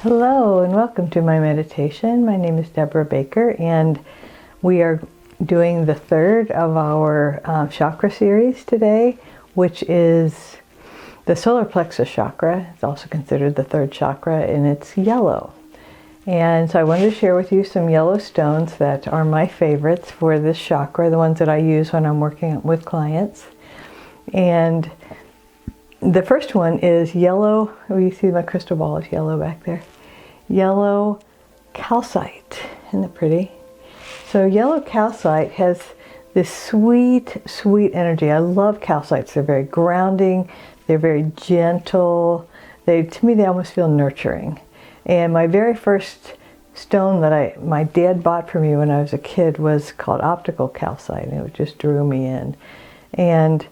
Hello and welcome to my meditation. My name is Debra Baker and we are doing the third of our chakra series today, which is the Solar Plexus chakra. It's also considered the third chakra and it's yellow. And so I wanted to share with you some yellow stones that are my favorites for this chakra, the ones that I use when I'm working with clients. And the first one is yellow. Oh, you see my crystal ball is yellow back there. Yellow calcite. Isn't it pretty? So yellow calcite has this sweet, sweet energy. I love calcites. They're very grounding. They're very gentle. To me, they almost feel nurturing. And my very first stone that my dad bought for me when I was a kid was called optical calcite, and it just drew me in. And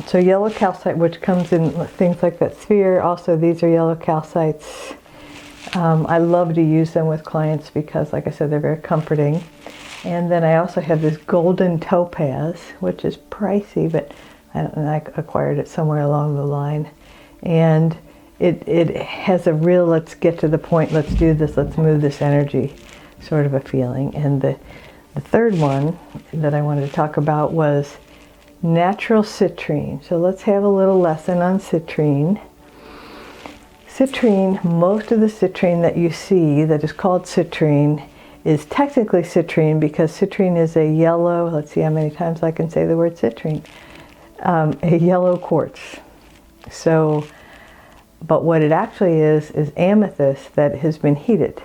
so yellow calcite, which comes in things like that sphere, also these are yellow calcites. I love to use them with clients because, like I said, they're very comforting. And then I also have this golden topaz, which is pricey, but I acquired it somewhere along the line. And it has a real, let's get to the point, let's do this, let's move this energy sort of a feeling. And the third one that I wanted to talk about was natural citrine. So let's have a little lesson on citrine. Citrine, most of the citrine that you see that is called citrine is technically citrine because citrine is a yellow, let's see how many times I can say the word citrine, a yellow quartz. So, but what it actually is amethyst that has been heated.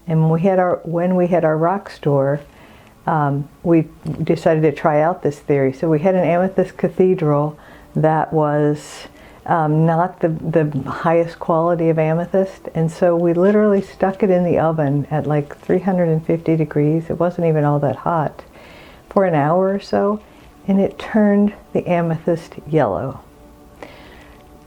And when we had our rock store, we decided to try out this theory. So we had an amethyst cathedral that was not the highest quality of amethyst, and so we literally stuck it in the oven at like 350 degrees. It wasn't even all that hot, for an hour or so, and it turned the amethyst yellow.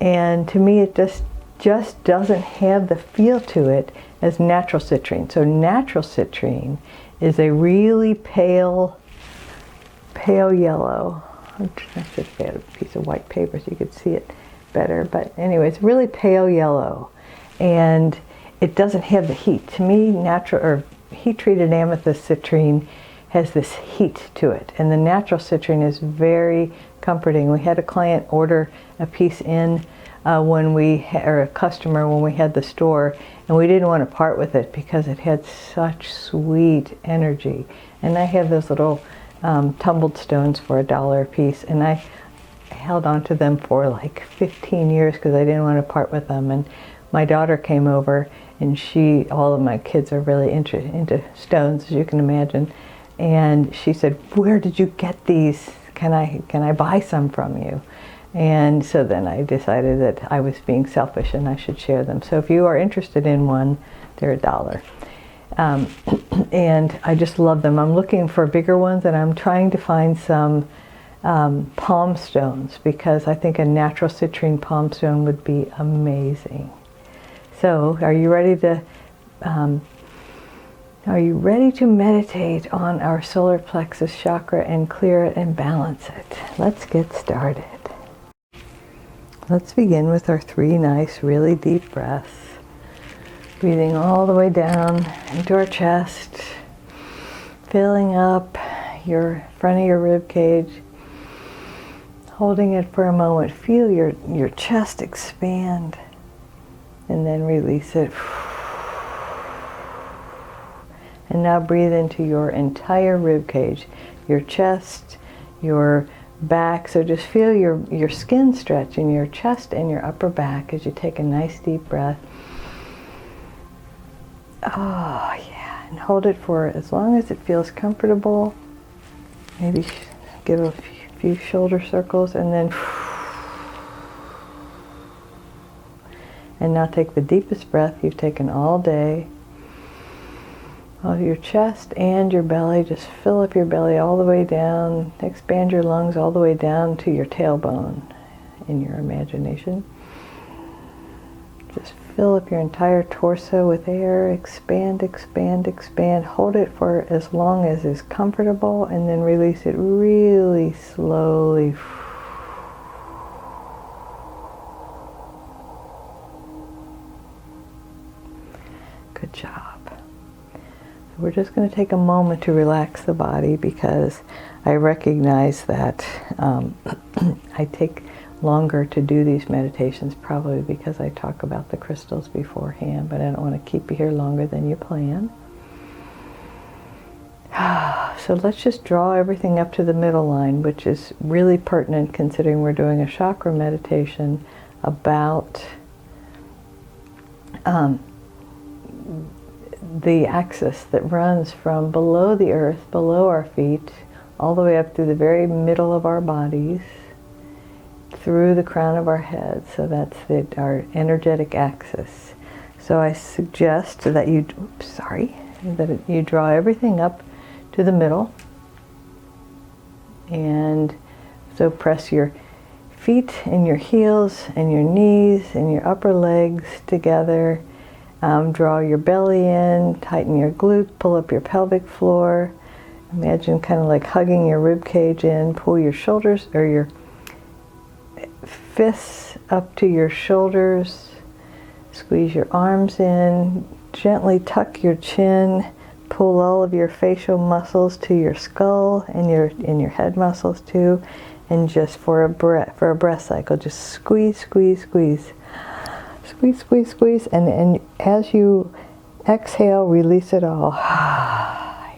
And to me, it just doesn't have the feel to it as natural citrine. So natural citrine is a really pale yellow. I should have had a piece of white paper so you could see it better, but anyway, it's really pale yellow, and it doesn't have the heat. To me, natural or heat-treated amethyst citrine has this heat to it, and the natural citrine is very comforting. We had a client order a piece in or a customer when we had the store, and we didn't want to part with it because it had such sweet energy. And I have those little tumbled stones for $1 a piece, and I held on to them for like 15 years because I didn't want to part with them. And my daughter came over, and all of my kids are really into stones, as you can imagine, and she said, "Where did you get these? Can I buy some from you?" And so then I decided that I was being selfish and I should share them. So if you are interested in one, they're $1. And I just love them. I'm looking for bigger ones, and I'm trying to find some palm stones because I think a natural citrine palm stone would be amazing. So are you ready to meditate on our solar plexus chakra and clear it and balance it? Let's get started. Let's begin with our 3 nice, really deep breaths. Breathing all the way down into our chest, filling up your front of your rib cage. Holding it for a moment, feel your chest expand, and then release it. And now breathe into your entire rib cage, your chest, your back. So just feel your skin stretch in your chest and your upper back as you take a nice deep breath. Oh yeah, and hold it for as long as it feels comfortable. Maybe give a few shoulder circles, and then now take the deepest breath you've taken all day. Of your chest and your belly, just fill up your belly all the way down. Expand your lungs all the way down to your tailbone in your imagination. Just fill up your entire torso with air. Expand, expand, expand. Hold it for as long as is comfortable, and then release it really slowly. Good job. So we're just going to take a moment to relax the body, because I recognize that I take longer to do these meditations, probably because I talk about the crystals beforehand, but I don't want to keep you here longer than you plan. So let's just draw everything up to the middle line, which is really pertinent considering we're doing a chakra meditation about the axis that runs from below the earth, below our feet, all the way up through the very middle of our bodies, through the crown of our head. So that's our energetic axis. So I suggest that you, that you draw everything up to the middle. And so press your feet and your heels and your knees and your upper legs together. Draw your belly in, tighten your glutes, pull up your pelvic floor. Imagine kind of like hugging your rib cage in. Pull your shoulders or your fists up to your shoulders. Squeeze your arms in. Gently tuck your chin. Pull all of your facial muscles to your skull and your head muscles too. And just for a breath cycle, just squeeze, squeeze, squeeze. Squeeze, squeeze, squeeze. And as you exhale, release it all. Yeah.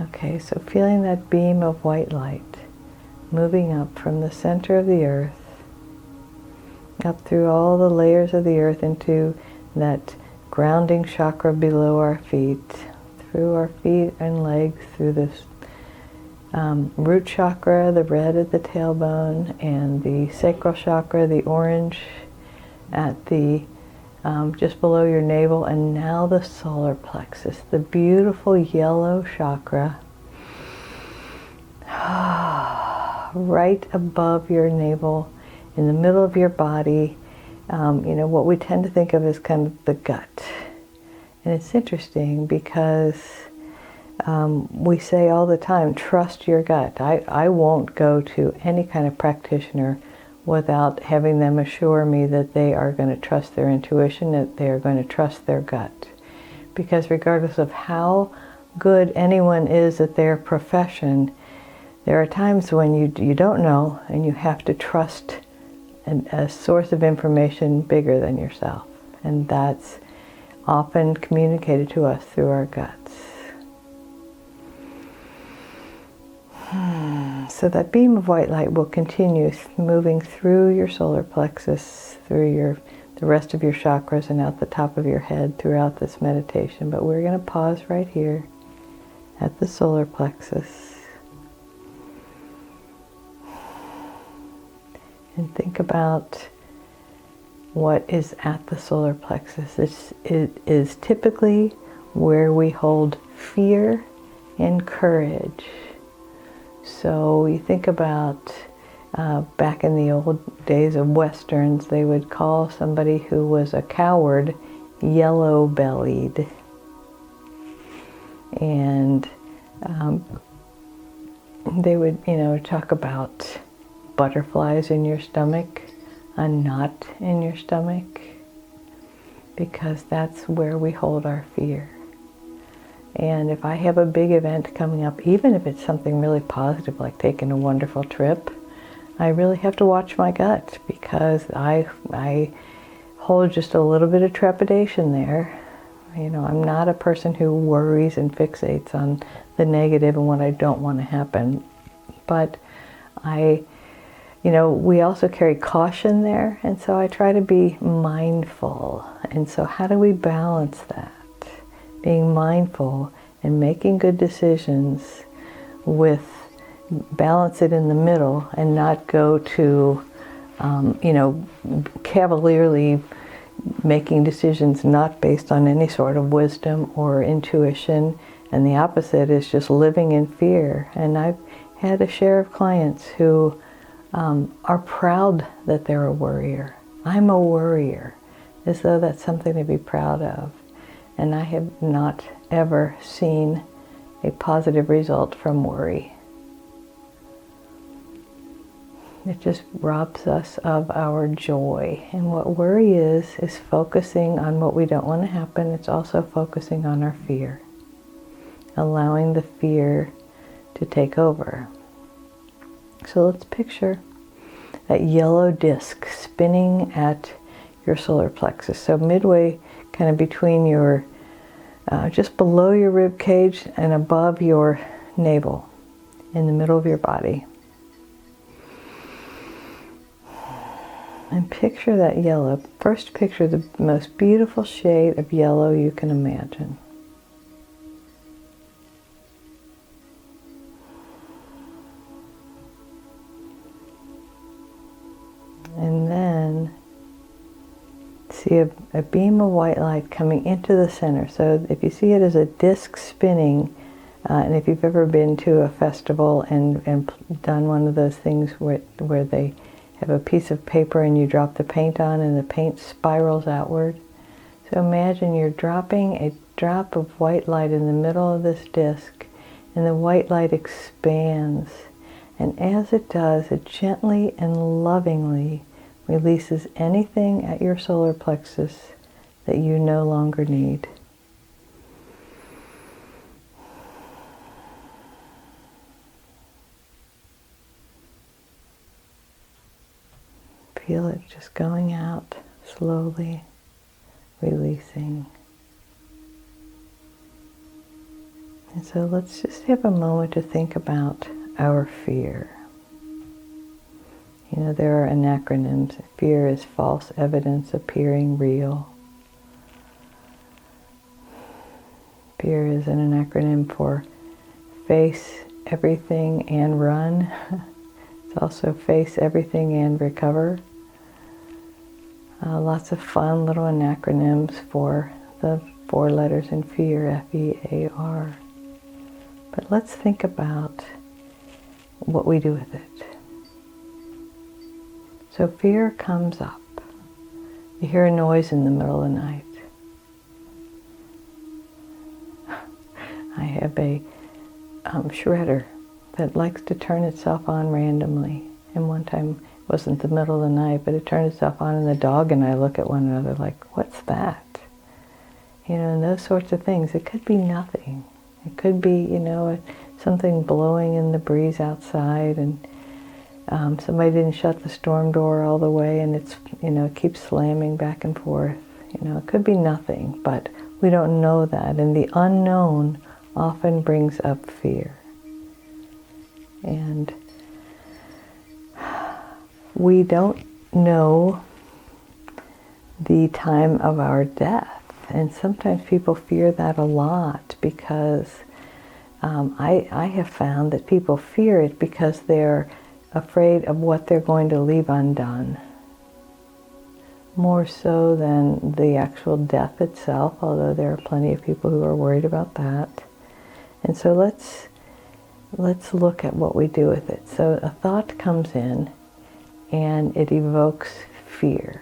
Okay, so feeling that beam of white light moving up from the center of the earth, up through all the layers of the earth into that grounding chakra below our feet, through our feet and legs, through this root chakra, the red at the tailbone, and the sacral chakra, the orange at the just below your navel, and now the solar plexus, the beautiful yellow chakra, right above your navel, in the middle of your body. What we tend to think of as kind of the gut. And it's interesting because we say all the time, trust your gut. I won't go to any kind of practitioner without having them assure me that they are going to trust their intuition, that they are going to trust their gut. Because regardless of how good anyone is at their profession, there are times when you don't know and you have to trust a source of information bigger than yourself. And that's often communicated to us through our guts. So that beam of white light will continue moving through your solar plexus, through the rest of your chakras and out the top of your head throughout this meditation. But we're going to pause right here at the solar plexus and think about what is at the solar plexus. It is typically where we hold fear and courage. So you think about back in the old days of Westerns, they would call somebody who was a coward yellow-bellied. And they would, talk about butterflies in your stomach, a knot in your stomach, because that's where we hold our fear. And if I have a big event coming up, even if it's something really positive like taking a wonderful trip, I really have to watch my gut, because I hold just a little bit of trepidation there. I'm not a person who worries and fixates on the negative and what I don't want to happen. But we also carry caution there, and so I try to be mindful. And so how do we balance that? Being mindful and making good decisions with balance it in the middle and not go to, cavalierly making decisions not based on any sort of wisdom or intuition. And the opposite is just living in fear. And I've had a share of clients who are proud that they're a worrier. I'm a worrier, as though that's something to be proud of. And I have not ever seen a positive result from worry. It just robs us of our joy. And what worry is focusing on what we don't want to happen. It's also focusing on our fear, allowing the fear to take over. So let's picture that yellow disc spinning at your solar plexus. So midway, kind of between your, just below your rib cage and above your navel, in the middle of your body. And picture that yellow. First, picture the most beautiful shade of yellow you can imagine. And then see a beam of white light coming into the center. So if you see it as a disc spinning, and if you've ever been to a festival and done one of those things where they have a piece of paper and you drop the paint on and the paint spirals outward. So imagine you're dropping a drop of white light in the middle of this disc, and the white light expands. And as it does, it gently and lovingly releases anything at your solar plexus that you no longer need. Feel it just going out, slowly releasing. And so let's just have a moment to think about our fear. You know, there are acronyms. Fear is false evidence appearing real. Fear is an acronym for face everything and run. It's also face everything and recover. Lots of fun little acronyms for the 4 letters in fear, F-E-A-R. But let's think about what we do with it. So fear comes up. You hear a noise in the middle of the night. I have a shredder that likes to turn itself on randomly. And one time, it wasn't the middle of the night, but it turned itself on, and the dog and I look at one another like, what's that? You know, and those sorts of things. It could be nothing. It could be, you know, something blowing in the breeze outside, and somebody didn't shut the storm door all the way, and it's, you know, it keeps slamming back and forth. You know, it could be nothing, but we don't know that. And the unknown often brings up fear. And we don't know the time of our death. And sometimes people fear that a lot because I have found that people fear it because they're afraid of what they're going to leave undone. More so than the actual death itself, although there are plenty of people who are worried about that. And so let's look at what we do with it. So a thought comes in and it evokes fear.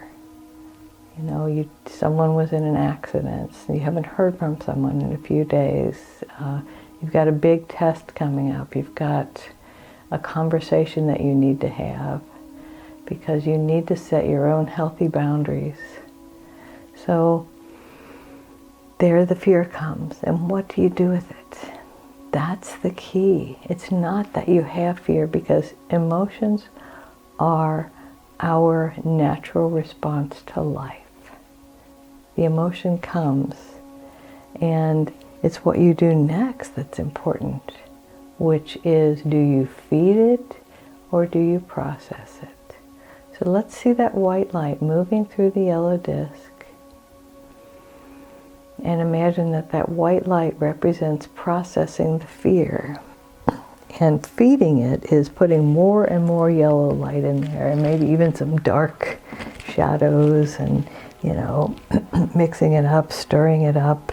You know, someone was in an accident, you haven't heard from someone in a few days, you've got a big test coming up, you've got a conversation that you need to have because you need to set your own healthy boundaries. So there the fear comes, and what do you do with it? That's the key. It's not that you have fear, because emotions are our natural response to life. The emotion comes, and it's what you do next that's important, which is, do you feed it or do you process it? So let's see that white light moving through the yellow disc. And imagine that that white light represents processing the fear. And feeding it is putting more and more yellow light in there, and maybe even some dark shadows, and, you know, mixing it up, stirring it up,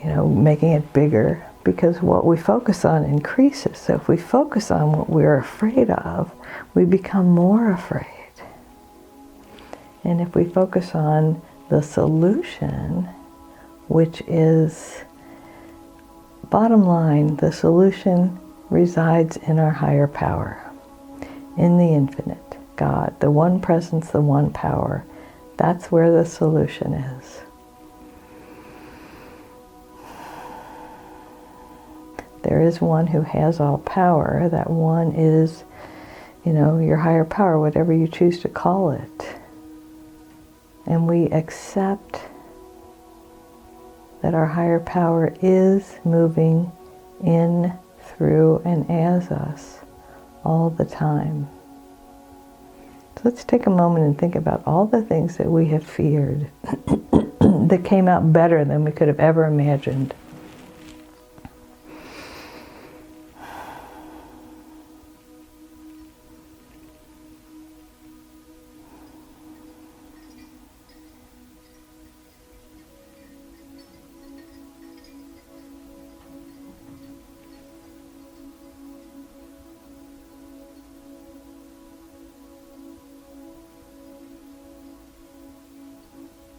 you know, making it bigger, because what we focus on increases. So if we focus on what we're afraid of, we become more afraid. And if we focus on the solution, which is, bottom line, the solution resides in our higher power. in the infinite, God, the one presence, the one power. That's where the solution is. There is one who has all power. That one is, your higher power, whatever you choose to call it. And we accept that our higher power is moving in, through, and as us all the time. So let's take a moment and think about all the things that we have feared that came out better than we could have ever imagined.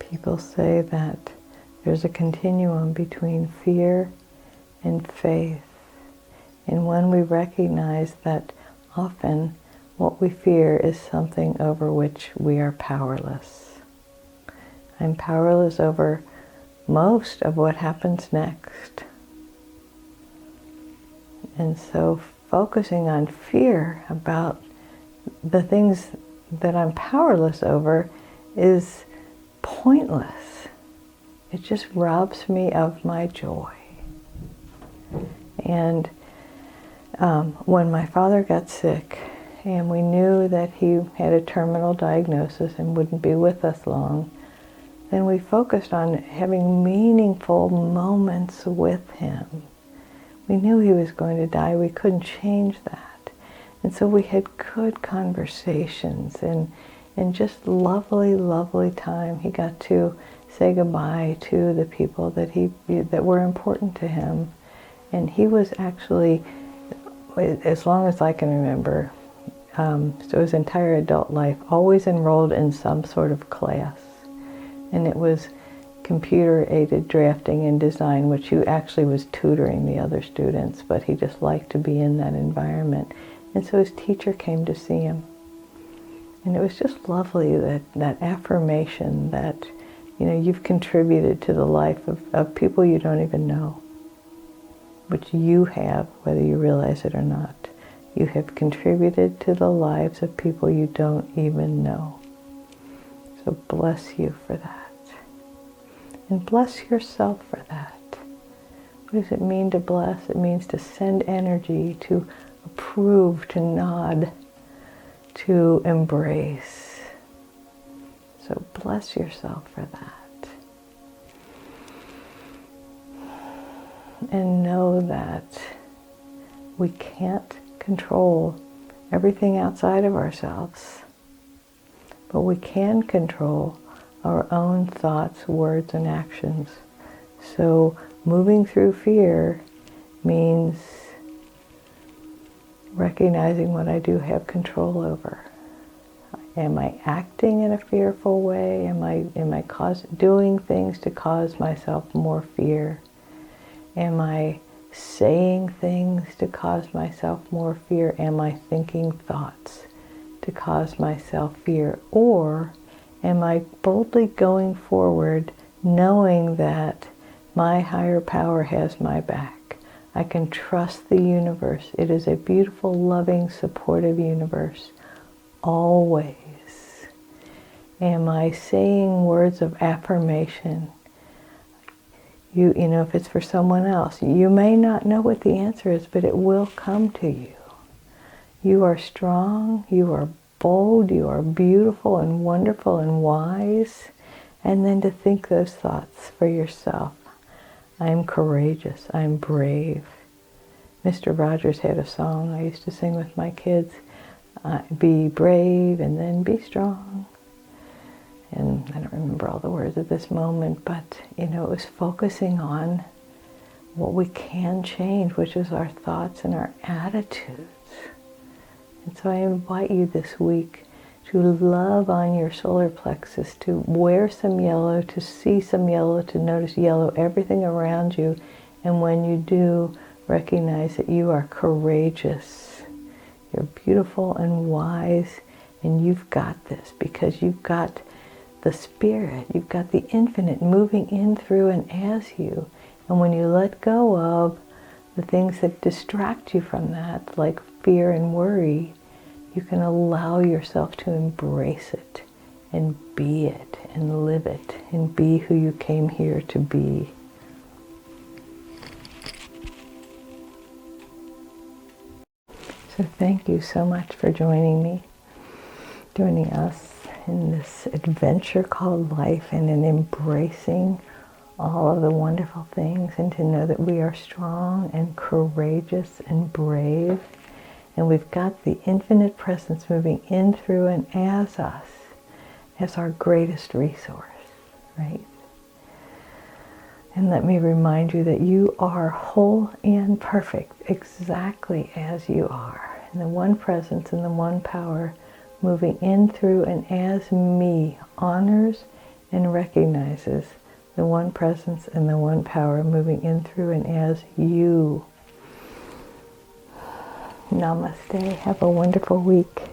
People say that there's a continuum between fear and faith. And when we recognize that often what we fear is something over which we are powerless. I'm powerless over most of what happens next. And so focusing on fear about the things that I'm powerless over is pointless. It just robs me of my joy. And when my father got sick and we knew that he had a terminal diagnosis and wouldn't be with us long, then we focused on having meaningful moments with him. We knew he was going to die. We couldn't change that. And so we had good conversations and just lovely, lovely time. He got to say goodbye to the people that were important to him. And he was actually, as long as I can remember, so his entire adult life, always enrolled in some sort of class. And it was computer-aided drafting and design, which he actually was tutoring the other students, but he just liked to be in that environment. And so his teacher came to see him. And it was just lovely, that affirmation that, you've contributed to the life of people you don't even know, which you have, whether you realize it or not. You have contributed to the lives of people you don't even know. So bless you for that. And bless yourself for that. What does it mean to bless? It means to send energy, to approve, to nod, to embrace. So bless yourself for that. And know that we can't control everything outside of ourselves, but we can control our own thoughts, words, and actions. So moving through fear means recognizing what I do have control over. Am I acting in a fearful way? Am I doing things to cause myself more fear? Am I saying things to cause myself more fear? Am I thinking thoughts to cause myself fear? Or am I boldly going forward knowing that my higher power has my back? I can trust the universe. It is a beautiful, loving, supportive universe. Always. Am I saying words of affirmation? If it's for someone else, you may not know what the answer is, but it will come to you. You are strong, you are bold, you are beautiful and wonderful and wise. And then to think those thoughts for yourself. I'm courageous, I'm brave. Mr. Rogers had a song I used to sing with my kids. Be brave and then be strong. And I don't remember all the words at this moment, but it was focusing on what we can change, which is our thoughts and our attitudes. And so I invite you this week to love on your solar plexus, to wear some yellow, to see some yellow, to notice yellow, everything around you. And when you do, recognize that you are courageous. You're beautiful and wise, and you've got this because you've got the Spirit, you've got the infinite moving in, through, and as you. And when you let go of the things that distract you from that, like fear and worry, you can allow yourself to embrace it and be it and live it and be who you came here to be. So thank you so much for joining us in this adventure called life, and in embracing all of the wonderful things, and to know that we are strong and courageous and brave, and we've got the infinite presence moving in, through, and as us, as our greatest resource, right? And let me remind you that you are whole and perfect exactly as you are. And the one presence and the one power moving in, through, and as me honors and recognizes the one presence and the one power moving in, through, and as you. Namaste. Have a wonderful week.